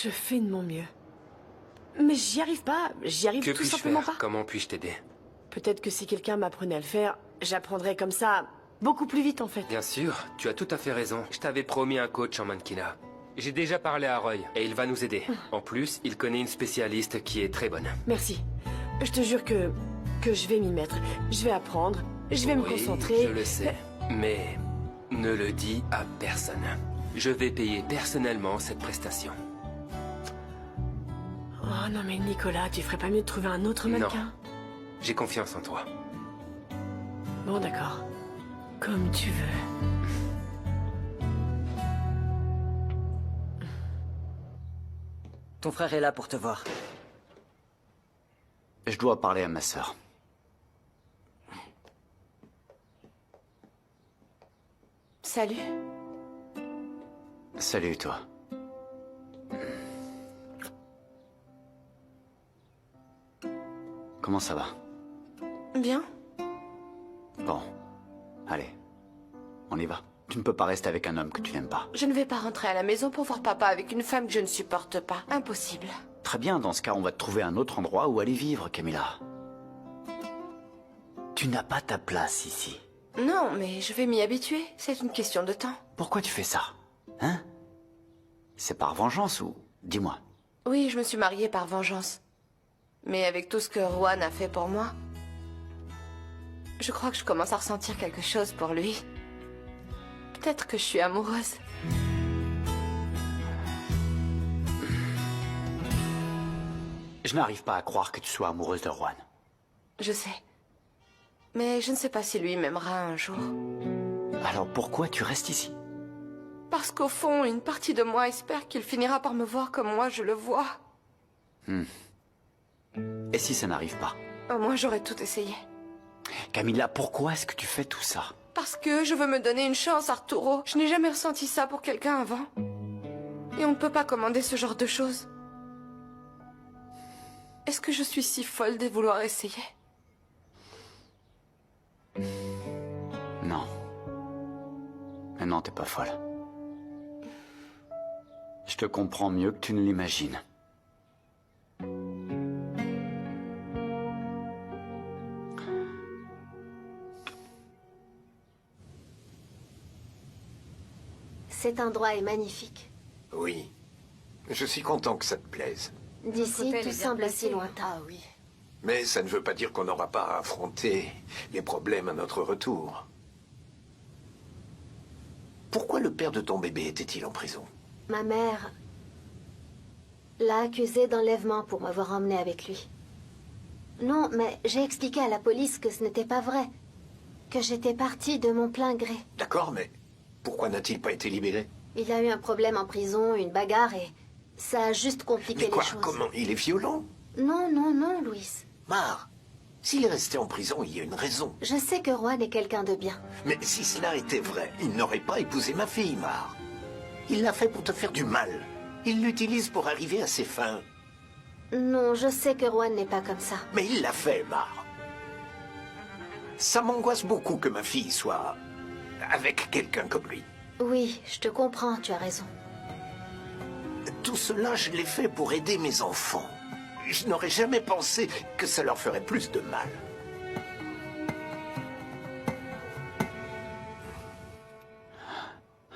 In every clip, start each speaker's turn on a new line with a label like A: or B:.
A: Je fais de mon mieux. Mais j'y arrive pas, j'y arrive tout simplement pas.
B: Comment puis-je t'aider?
A: Peut-être que si quelqu'un m'apprenait à le faire, j'apprendrais comme ça beaucoup plus vite en fait.
B: Bien sûr, tu as tout à fait raison. Je t'avais promis un coach en mannequinat. J'ai déjà parlé à Roy et il va nous aider. En plus, il connaît une spécialiste qui est très bonne.
A: Merci. Je te jure que je vais m'y mettre. Je vais apprendre, je vais me concentrer.
B: Je le sais, mais ne le dis à personne. Je vais payer personnellement cette prestation.
A: Oh non mais Nicolas, tu ferais pas mieux de trouver un autre mannequin?
B: Non. J'ai confiance en toi.
A: Bon d'accord. Comme tu veux.
C: Ton frère est là pour te voir.
D: Je dois parler à ma sœur.
E: Salut.
D: Salut, toi. Comment ça va?
E: Bien.
D: Bon. Allez. On y va. Tu ne peux pas rester avec un homme que tu n'aimes pas.
E: Je ne vais pas rentrer à la maison pour voir papa avec une femme que je ne supporte pas. Impossible.
D: Très bien, dans ce cas, on va te trouver un autre endroit où aller vivre, Camilla. Tu n'as pas ta place ici.
E: Non, mais je vais m'y habituer. C'est une question de temps.
D: Pourquoi tu fais ça? Hein? C'est par vengeance ou... Dis-moi.
E: Oui, je me suis mariée par vengeance. Mais avec tout ce que Juan a fait pour moi, je crois que je commence à ressentir quelque chose pour lui. Peut-être que je suis amoureuse.
D: Je n'arrive pas à croire que tu sois amoureuse de Juan.
E: Je sais. Mais je ne sais pas si lui m'aimera un jour.
D: Alors pourquoi tu restes ici?
E: Parce qu'au fond, une partie de moi espère qu'il finira par me voir comme moi je le vois.
D: Et si ça n'arrive pas?
E: Au moins, j'aurais tout essayé.
D: Camilla, pourquoi est-ce que tu fais tout ça?
E: Parce que je veux me donner une chance, Arturo. Je n'ai jamais ressenti ça pour quelqu'un avant. Et on ne peut pas commander ce genre de choses. Est-ce que je suis si folle de vouloir essayer?
D: Non. Mais non, t'es pas folle. Je te comprends mieux que tu ne l'imagines.
F: Cet endroit est magnifique.
G: Oui. Je suis content que ça te plaise.
F: D'ici, tout semble si lointain.
E: Ah oui.
G: Mais ça ne veut pas dire qu'on n'aura pas à affronter les problèmes à notre retour. Pourquoi le père de ton bébé était-il en prison?
F: Ma mère l'a accusé d'enlèvement pour m'avoir emmené avec lui. Non, mais j'ai expliqué à la police que ce n'était pas vrai. Que j'étais partie de mon plein gré.
G: D'accord, mais pourquoi n'a-t-il pas été libéré?
F: Il a eu un problème en prison, une bagarre, et ça a juste compliqué
G: Mais quoi?
F: les choses.
G: Comment? Il est violent?
F: Non, non, non, Louis.
G: Mar, s'il est resté en prison, il y a une raison.
F: Je sais que Juan est quelqu'un de bien.
G: Mais si cela était vrai, il n'aurait pas épousé ma fille, Mar. Il l'a fait pour te faire du mal. Il l'utilise pour arriver à ses fins.
F: Non, je sais que Juan n'est pas comme ça.
G: Mais il l'a fait, Mar. Ça m'angoisse beaucoup que ma fille soit avec quelqu'un comme lui.
F: Oui, je te comprends, tu as raison.
G: Tout cela, je l'ai fait pour aider mes enfants. Je n'aurais jamais pensé que ça leur ferait plus de mal.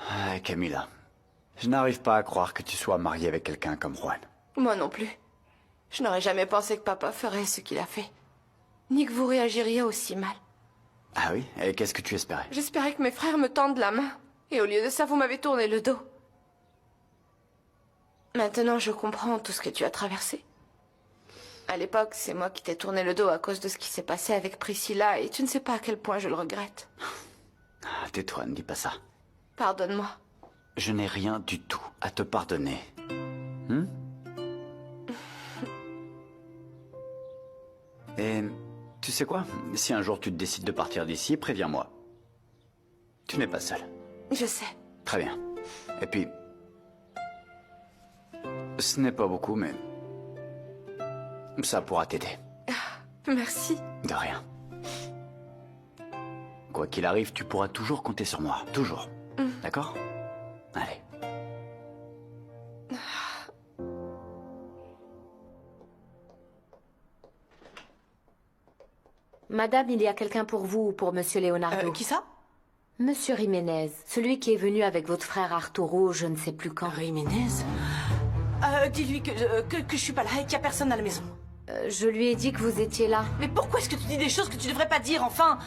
D: Ah, Camilla, je n'arrive pas à croire que tu sois mariée avec quelqu'un comme Juan.
E: Moi non plus. Je n'aurais jamais pensé que papa ferait ce qu'il a fait. Ni que vous réagiriez aussi mal.
D: Ah oui? Et qu'est-ce que tu espérais?
E: J'espérais que mes frères me tendent la main. Et au lieu de ça, vous m'avez tourné le dos. Maintenant, je comprends tout ce que tu as traversé. À l'époque, c'est moi qui t'ai tourné le dos à cause de ce qui s'est passé avec Priscilla, et tu ne sais pas à quel point je le regrette.
D: Ah, tais-toi, ne dis pas ça.
E: Pardonne-moi.
D: Je n'ai rien du tout à te pardonner. Et tu sais quoi? Si un jour tu décides de partir d'ici, préviens-moi. Tu n'es pas seul.
E: Je sais.
D: Très bien. Et puis... ce n'est pas beaucoup, mais... ça pourra t'aider.
E: Merci.
D: De rien. Quoi qu'il arrive, tu pourras toujours compter sur moi. Toujours. D'accord? Allez.
H: Madame, il y a quelqu'un pour vous ou pour Monsieur Leonardo.
I: Qui ça?
H: Monsieur Jiménez, celui qui est venu avec votre frère Arturo, je ne sais plus quand.
I: Jiménez? Dis-lui que je suis pas là et qu'il y a personne à la maison.
H: Je lui ai dit que vous étiez là.
I: Mais pourquoi est-ce que tu dis des choses que tu devrais pas dire, enfin?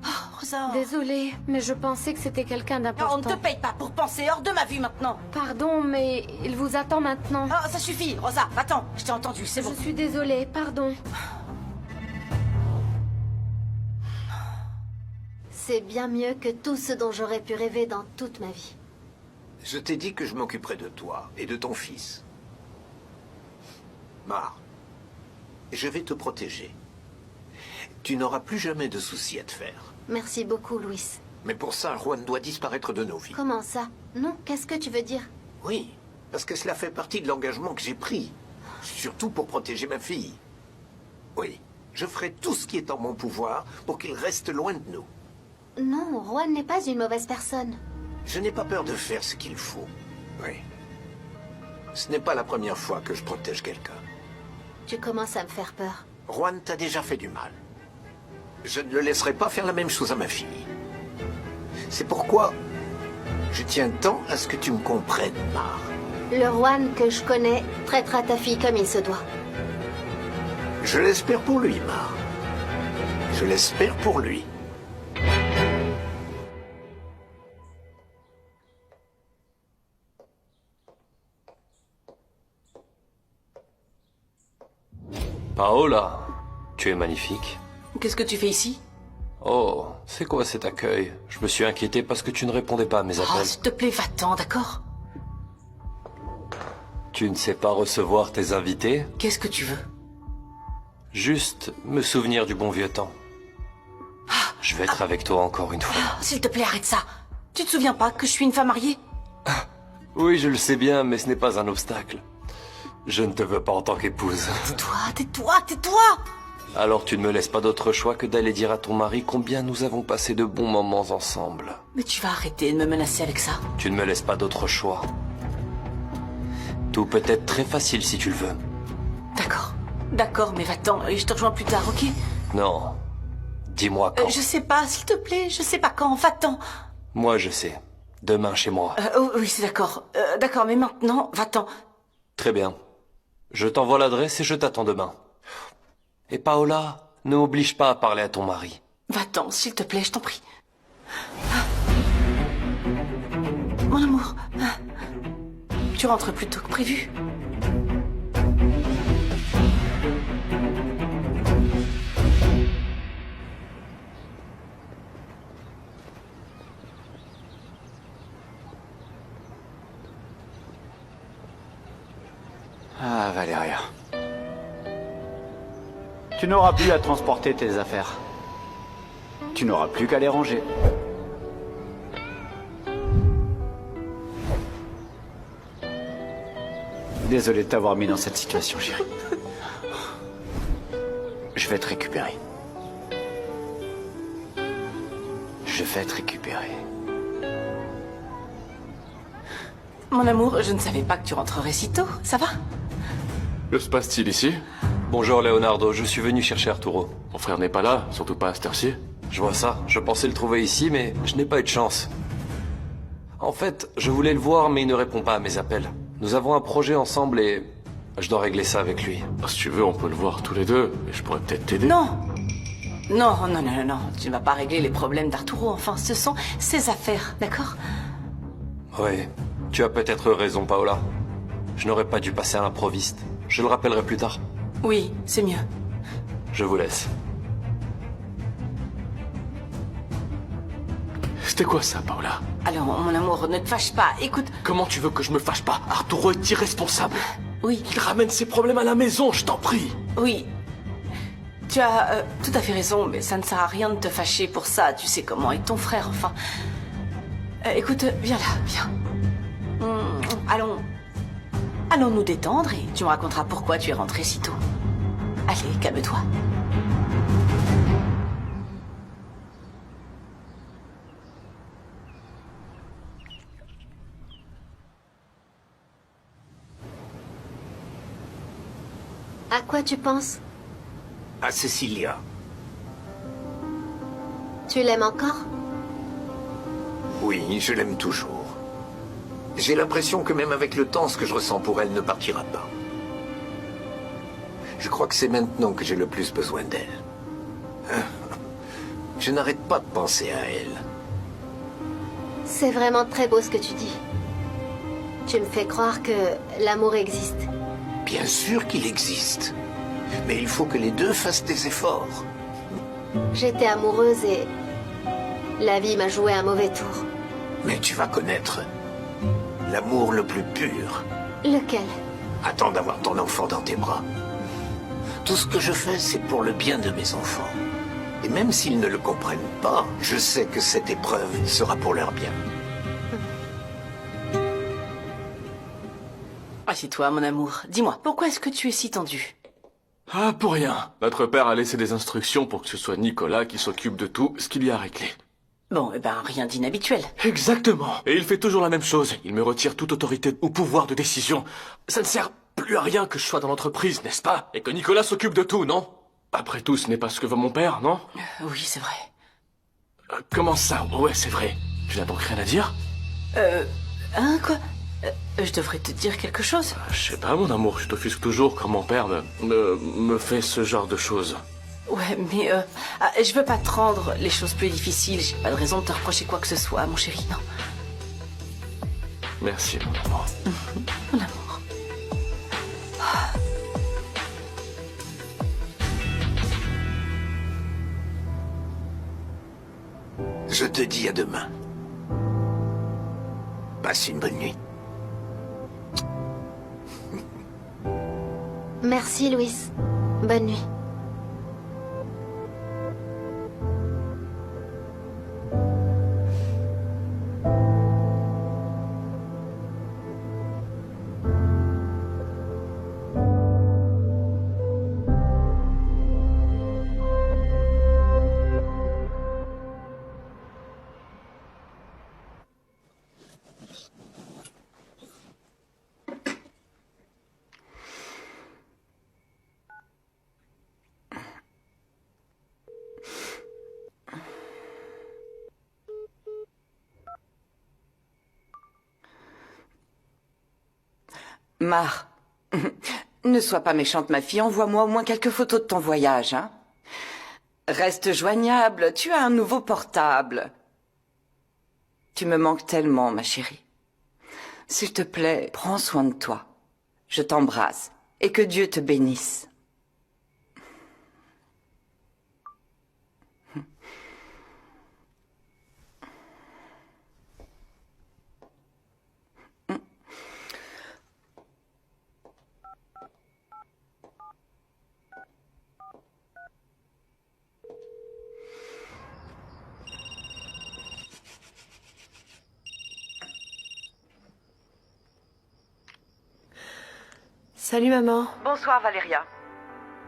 I: Oh, Rosa.
H: Désolée, mais je pensais que c'était quelqu'un
I: On
H: d'important.
I: ne te paye pas pour penser, hors de ma vue maintenant.
H: Pardon, mais il vous attend maintenant.
I: Ah, ça suffit, Rosa, va-t'en, je t'ai entendu, c'est bon.
H: Je suis désolée, pardon.
F: C'est bien mieux que tout ce dont j'aurais pu rêver dans toute ma vie.
G: Je t'ai dit que je m'occuperais de toi et de ton fils. Mar, je vais te protéger. Tu n'auras plus jamais de soucis à te faire.
F: Merci beaucoup, Louis.
G: Mais pour ça, Juan doit disparaître de nos vies.
F: Comment ça? Non, qu'est-ce que tu veux dire?
G: Oui, parce que cela fait partie de l'engagement que j'ai pris. Surtout pour protéger ma fille. Oui, je ferai tout ce qui est en mon pouvoir pour qu'il reste loin de nous.
F: Non, Juan n'est pas une mauvaise personne.
G: Je n'ai pas peur de faire ce qu'il faut. Oui. Ce n'est pas la première fois que je protège quelqu'un.
F: Tu commences à me faire peur.
G: Juan t'a déjà fait du mal. Je ne le laisserai pas faire la même chose à ma fille. C'est pourquoi je tiens tant à ce que tu me comprennes, Mar.
F: Le Juan que je connais traitera ta fille comme il se doit.
G: Je l'espère pour lui, Mar. Je l'espère pour lui.
J: Paola, tu es magnifique.
I: Qu'est-ce que tu fais ici?
J: Oh, c'est quoi cet accueil? Je me suis inquiété parce que tu ne répondais pas à mes
I: Oh,
J: appels.
I: s'il te plaît, va-t'en, d'accord?
J: Tu ne sais pas recevoir tes invités?
I: Qu'est-ce que tu veux?
J: Juste me souvenir du bon vieux temps. Je vais être avec toi encore une fois.
I: S'il te plaît, arrête ça. Tu te souviens pas que je suis une femme mariée?
J: Oui, je le sais bien, mais ce n'est pas un obstacle. Je ne te veux pas en tant qu'épouse.
I: Tais-toi, tais-toi, tais-toi!
J: Alors tu ne me laisses pas d'autre choix que d'aller dire à ton mari combien nous avons passé de bons moments ensemble.
I: Mais tu vas arrêter de me menacer avec ça.
J: Tu ne me laisses pas d'autre choix. Tout peut être très facile si tu le veux.
I: D'accord. D'accord, mais va-t'en et je te rejoins plus tard, ok?
J: Non. Dis-moi quand.
I: Je sais pas, s'il te plaît, je sais pas quand, va-t'en.
J: Moi je sais. Demain chez moi.
I: Oui, c'est d'accord. D'accord, mais maintenant, va-t'en.
J: Très bien. Je t'envoie l'adresse et je t'attends demain. Et Paola, ne m'oblige pas à parler à ton mari.
I: Va-t'en, s'il te plaît, je t'en prie. Mon amour, tu rentres plus tôt que prévu.
D: Ah, Valéria. Tu n'auras plus à transporter tes affaires. Tu n'auras plus qu'à les ranger. Désolé de t'avoir mis dans cette situation, chérie. Je vais te récupérer. Je vais te récupérer.
I: Mon amour, je ne savais pas que tu rentrerais si tôt. Ça va?
K: Que se passe-t-il ici?
J: Bonjour Leonardo, je suis venu chercher Arturo.
K: Mon frère n'est pas là, surtout pas à cette heure-ci.
J: Je vois ça, je pensais le trouver ici, mais je n'ai pas eu de chance. En fait, je voulais le voir, mais il ne répond pas à mes appels. Nous avons un projet ensemble et je dois régler ça avec lui.
K: Ah, si tu veux, on peut le voir tous les deux, et je pourrais peut-être t'aider.
I: Non. Non, non, non, non, non. Tu ne vas pas régler les problèmes d'Arturo. Enfin, ce sont ses affaires, d'accord?
J: Oui, tu as peut-être raison, Paola. Je n'aurais pas dû passer à l'improviste. Je le rappellerai plus tard.
I: Oui, c'est mieux.
J: Je vous laisse.
K: C'était quoi ça, Paola?
I: Alors, mon amour, ne te fâche pas. Écoute...
K: Comment tu veux que je me fâche pas? Arturo est irresponsable.
I: Oui.
K: Il ramène ses problèmes à la maison, je t'en prie.
I: Oui. Tu as tout à fait raison, mais ça ne sert à rien de te fâcher pour ça. Tu sais comment est ton frère, enfin. Écoute, viens là, viens. Allons... Allons nous détendre et tu me raconteras pourquoi tu es rentré si tôt. Allez, calme-toi.
F: À quoi tu penses?
G: À Cecilia.
F: Tu l'aimes encore?
G: Oui, je l'aime toujours. J'ai l'impression que même avec le temps, ce que je ressens pour elle ne partira pas. Je crois que c'est maintenant que j'ai le plus besoin d'elle. Je n'arrête pas de penser à elle.
F: C'est vraiment très beau ce que tu dis. Tu me fais croire que l'amour existe.
G: Bien sûr qu'il existe. Mais il faut que les deux fassent des efforts.
F: J'étais amoureuse et la vie m'a joué un mauvais tour.
G: Mais tu vas connaître l'amour le plus pur.
F: Lequel?
G: Attends d'avoir ton enfant dans tes bras. Tout ce que je fais, c'est pour le bien de mes enfants. Et même s'ils ne le comprennent pas, je sais que cette épreuve sera pour leur bien.
I: Assieds-toi, mon amour. Dis-moi, pourquoi est-ce que tu es si tendu?
K: Ah, pour rien. Notre père a laissé des instructions pour que ce soit Nicolas qui s'occupe de tout ce qu'il y a à régler.
I: Bon, eh ben, rien d'inhabituel.
K: Exactement. Et il fait toujours la même chose. Il me retire toute autorité ou pouvoir de décision. Ça ne sert plus à rien que je sois dans l'entreprise, n'est-ce pas? Et que Nicolas s'occupe de tout, non? Après tout, ce n'est pas ce que veut mon père, non?
I: Oui, c'est vrai.
K: Comment ça? Ouais, c'est vrai. Tu n'as donc rien à dire?
I: Quoi? Je devrais te dire quelque chose?
K: Je sais pas, mon amour, je t'offusque toujours quand mon père me fait ce genre de choses.
I: Ouais, mais je veux pas te rendre les choses plus difficiles. J'ai pas de raison de te reprocher quoi que ce soit, mon chéri, non.
K: Merci, mon amour.
I: Mon amour.
G: Je te dis à demain. Passe une bonne nuit.
F: Merci, Louis. Bonne nuit.
L: Mar, ne sois pas méchante, ma fille. Envoie-moi au moins quelques photos de ton voyage, hein. Reste joignable. Tu as un nouveau portable. Tu me manques tellement, ma chérie. S'il te plaît, prends soin de toi. Je t'embrasse. Et que Dieu te bénisse.
A: Salut maman.
L: Bonsoir Valéria.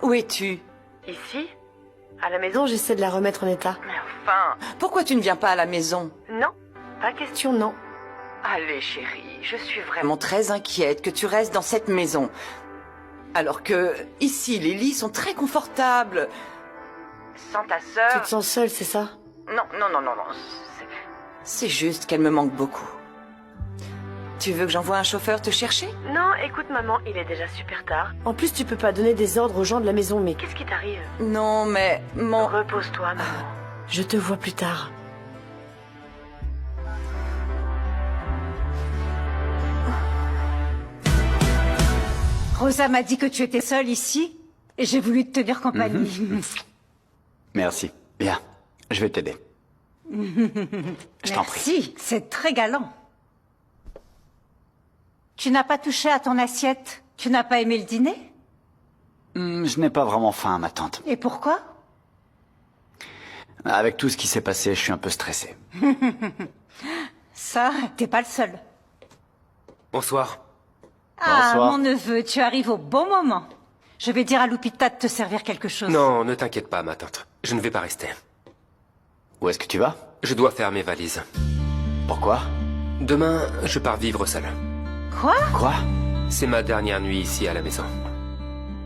L: Où es-tu?
A: Ici? À la maison, j'essaie de la remettre en état.
L: Mais enfin, pourquoi tu ne viens pas à la maison?
A: Non, pas question, non.
L: Allez chérie, je suis vraiment très inquiète que tu restes dans cette maison. Alors que, ici, les lits sont très confortables. Sans ta sœur...
A: Tu te sens seule, c'est ça?
L: Non. C'est juste qu'elle me manque beaucoup. Tu veux que j'envoie un chauffeur te chercher?
A: Non, écoute maman, il est déjà super tard. En plus, tu peux pas donner des ordres aux gens de la maison, mais qu'est-ce qui t'arrive?
L: Non, mais mon...
A: Repose-toi, maman. Je te vois plus tard.
M: Rosa m'a dit que tu étais seule ici, et j'ai voulu te tenir compagnie.
D: Merci. Bien, je vais t'aider. Je t'en prie.
M: Merci, c'est très galant. Tu n'as pas touché à ton assiette? Tu n'as pas aimé le dîner?
D: Je n'ai pas vraiment faim, ma tante.
M: Et pourquoi?
D: Avec tout ce qui s'est passé, je suis un peu stressé.
M: Ça, t'es pas le seul.
B: Bonsoir.
M: Ah,
D: Bonsoir.
M: mon neveu, tu arrives au bon moment. Je vais dire à Lupita de te servir quelque chose.
B: Non, ne t'inquiète pas, ma tante. Je ne vais pas rester.
D: Où est-ce que tu vas?
B: Je dois faire mes valises.
D: Pourquoi?
B: Demain, je pars vivre seul.
M: Quoi?
D: Quoi?
B: C'est ma dernière nuit ici à la maison.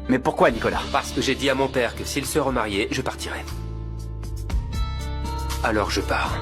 D: Mais pourquoi, Nicolas?
B: Parce que j'ai dit à mon père que s'il se remariait, je partirais. Alors je pars.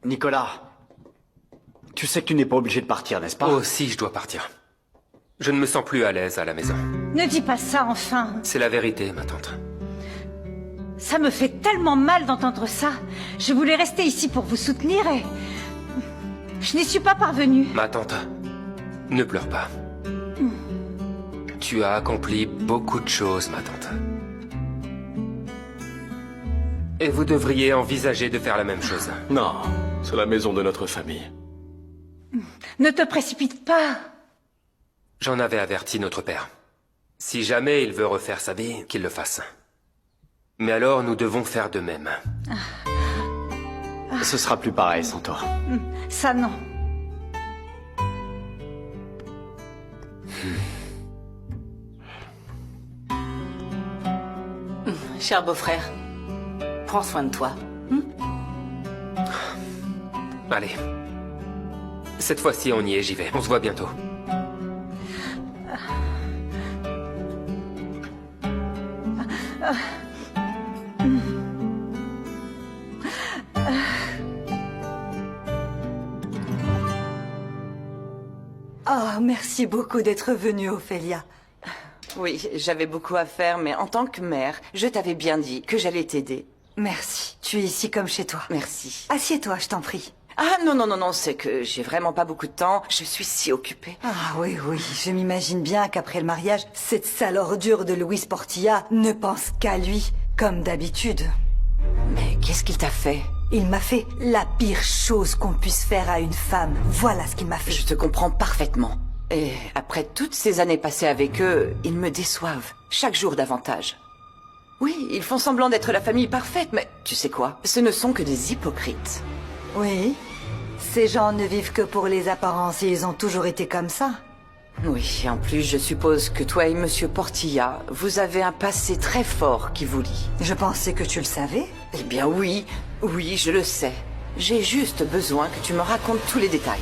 D: Nicolas, tu sais que tu n'es pas obligé de partir, n'est-ce pas?
B: Oh, si, je dois partir. Je ne me sens plus à l'aise à la maison.
M: Ne dis pas ça, enfin.
B: C'est la vérité, ma tante.
M: Ça me fait tellement mal d'entendre ça. Je voulais rester ici pour vous soutenir et... je n'y suis pas parvenue.
B: Ma tante, ne pleure pas. Tu as accompli beaucoup de choses, ma tante. Et vous devriez envisager de faire la même chose.
K: Non, c'est la maison de notre famille.
M: Ne te précipite pas.
B: J'en avais averti notre père. Si jamais il veut refaire sa vie, qu'il le fasse. Mais alors, nous devons faire de même.
D: Ce sera plus pareil sans toi.
M: Ça, non.
I: Cher beau-frère, prends soin de toi.
B: Allez. Cette fois-ci, on y est, j'y vais. On se voit bientôt.
N: Oh, merci beaucoup d'être venue, Ophélia.
L: Oui, j'avais beaucoup à faire, mais en tant que mère, je t'avais bien dit que j'allais t'aider.
N: Merci. Tu es ici comme chez toi.
L: Merci.
N: Assieds-toi, je t'en prie.
L: Ah non, c'est que j'ai vraiment pas beaucoup de temps. Je suis si occupée.
N: Ah oui, je m'imagine bien qu'après le mariage, cette sale ordure de Luis Portilla ne pense qu'à lui, comme d'habitude.
L: Mais qu'est-ce qu'il t'a fait?
N: Il m'a fait la pire chose qu'on puisse faire à une femme. Voilà ce qu'il m'a fait.
L: Je te comprends parfaitement. Et après toutes ces années passées avec eux, ils me déçoivent. Chaque jour davantage. Oui, ils font semblant d'être la famille parfaite, mais tu sais quoi? Ce ne sont que des hypocrites.
N: Oui. Ces gens ne vivent que pour les apparences et ils ont toujours été comme ça.
L: Oui, en plus, je suppose que toi et Monsieur Portilla, vous avez un passé très fort qui vous lie.
N: Je pensais que tu le savais.
L: Eh bien oui, je le sais. J'ai juste besoin que tu me racontes tous les détails.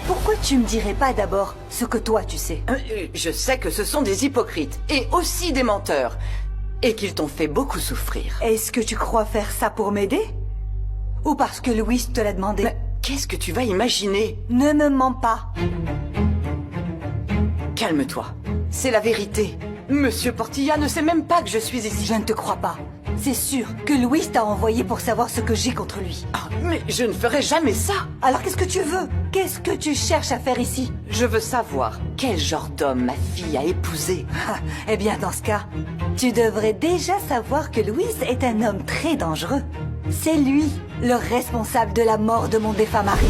N: Pourquoi tu me dirais pas d'abord ce que toi tu sais?
L: Je sais que ce sont des hypocrites et aussi des menteurs et qu'ils t'ont fait beaucoup souffrir.
N: Est-ce que tu crois faire ça pour m'aider? Ou parce que Louis te l'a demandé?
L: Mais qu'est-ce que tu vas imaginer?
N: Ne me mens pas.
L: Calme-toi, c'est la vérité. Monsieur Portilla ne sait même pas que je suis ici.
N: Je ne te crois pas. C'est sûr que Louis t'a envoyé pour savoir ce que j'ai contre lui.
L: Ah, mais je ne ferai jamais ça.
N: Alors qu'est-ce que tu veux? Qu'est-ce que tu cherches à faire ici?
L: Je veux savoir quel genre d'homme ma fille a épousé.
N: Eh bien, dans ce cas, tu devrais déjà savoir que Louis est un homme très dangereux. C'est lui, le responsable de la mort de mon défunt mari.